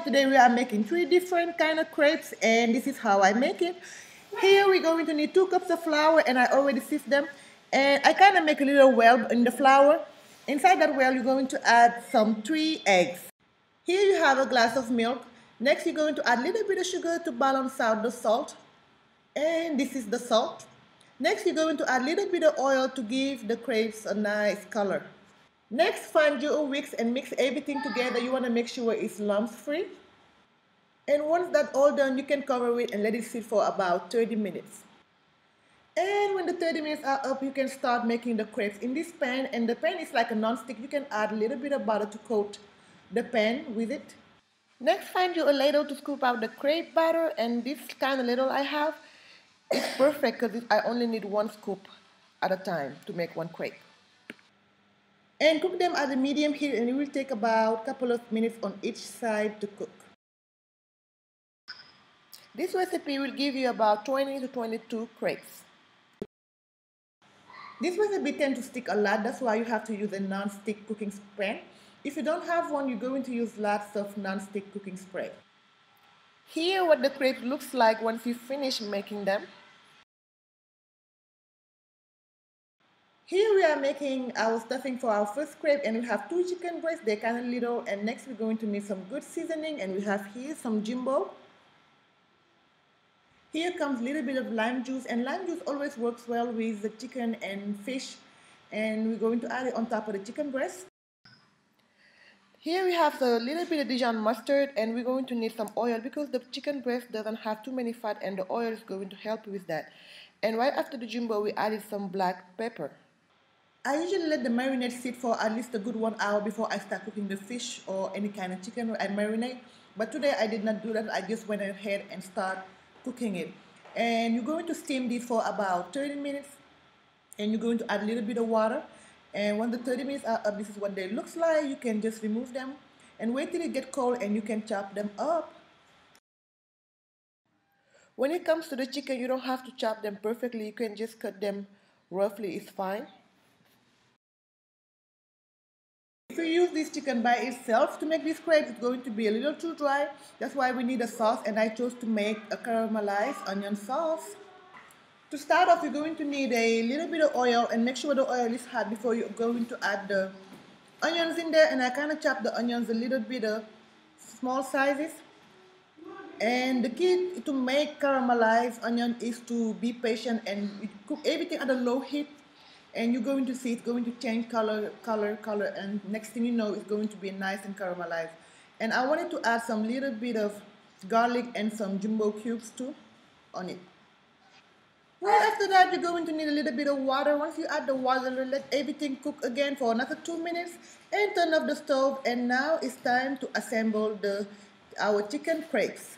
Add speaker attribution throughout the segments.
Speaker 1: today we are making 3 different kind of crepes, and this is how I make it. Here we're going to need 2 cups of flour, and I already sieved them. And I kind of make a little well in the flour. Inside that well, you're going to add some 3 eggs. Here you have a glass of milk. Next, you're going to add a little bit of sugar to balance out the salt. And this is the salt. Next, you're going to add a little bit of oil to give the crepes a nice color. Next, find your whisk and mix everything together. You want to make sure it's lumps free. And once that's all done, you can cover it and let it sit for about 30 minutes. And when the 30 minutes are up, you can start making the crepes in this pan. And the pan is like a non-stick. You can add a little bit of butter to coat the pan with it. Next, find you a ladle to scoop out the crepe batter. And this kind of ladle I have is perfect because I only need 1 scoop at a time to make 1 crepe. And cook them at a medium heat, and it will take about a couple of minutes on each side to cook. This recipe will give you about 20 to 22 crepes. This recipe tends to stick a lot, that's why you have to use a non-stick cooking pan. If you don't have one, you're going to use lots of non-stick cooking spray. Here what the crepe looks like once you finish making them. Here we are making our stuffing for our first crepe, and we have 2 chicken breasts. They're kind of little, and next we're going to need some good seasoning, and we have here some jumbo. Here comes a little bit of lime juice, and lime juice always works well with the chicken and fish, and we're going to add it on top of the chicken breast. Here we have a little bit of Dijon mustard, and we're going to need some oil because the chicken breast doesn't have too many fat, and the oil is going to help with that. And right after the jumbo, we added some black pepper. I usually let the marinade sit for at least a good 1 hour before I start cooking the fish or any kind of chicken I marinate. But today I did not do that. I just went ahead and start cooking it. And you're going to steam this for about 30 minutes. And you're going to add a little bit of water. And when the 30 minutes are up, this is what they look like. You can just remove them and wait till it get cold, and you can chop them up. When it comes to the chicken, you don't have to chop them perfectly. You can just cut them roughly. It's fine. If you use this chicken by itself to make this crepe, it's going to be a little too dry. That's why we need a sauce, and I chose to make a caramelized onion sauce. To start off, you're going to need a little bit of oil, and make sure the oil is hot before you're going to add the onions in there. And I kind of chop the onions a little bit of small sizes. And the key to make caramelized onion is to be patient and cook everything at a low heat. And you're going to see it's going to change color, and next thing you know, it's going to be nice and caramelized. And I wanted to add some little bit of garlic and some jumbo cubes too on it. Right after that, you're going to need a little bit of water. Once you add the water, let everything cook again for another 2 minutes and turn off the stove. And now it's time to assemble our chicken crepes.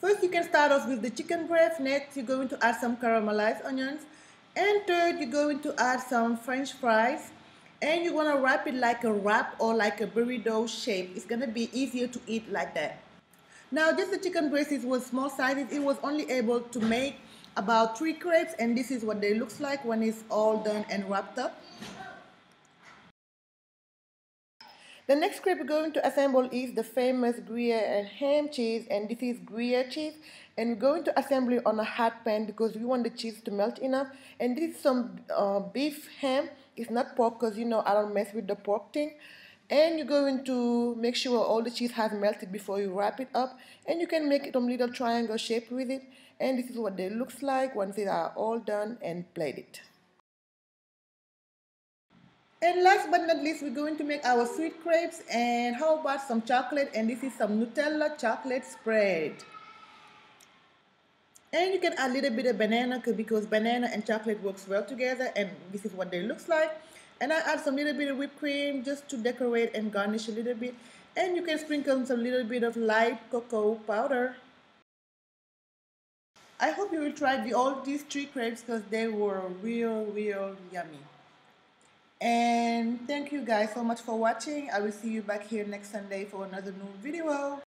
Speaker 1: First, you can start off with the chicken breast. Next, you're going to add some caramelized onions. And third, you're going to add some French fries. And you're going to wrap it like a wrap or like a burrito shape. It's going to be easier to eat like that. Now, just the chicken breast was small sizes. It was only able to make about 3 crepes. And this is what they look like when it's all done and wrapped up. The next crepe we're going to assemble is the famous Gruyere and ham cheese, and this is Gruyere cheese, and we're going to assemble it on a hot pan because we want the cheese to melt enough. And this is some beef ham. It's not pork because, you know, I don't mess with the pork thing. And you're going to make sure all the cheese has melted before you wrap it up, and you can make it a little triangle shape with it. And this is what they look like once they are all done and plated. And last but not least, we're going to make our sweet crepes. And how about some chocolate? And this is some Nutella chocolate spread. And you can add a little bit of banana because banana and chocolate works well together. And this is what they look like. And I add some little bit of whipped cream just to decorate and garnish a little bit. And you can sprinkle some little bit of light cocoa powder. I hope you will try all these 3 crepes because they were real yummy. And thank you guys so much for watching. I will see you back here next Sunday for another new video.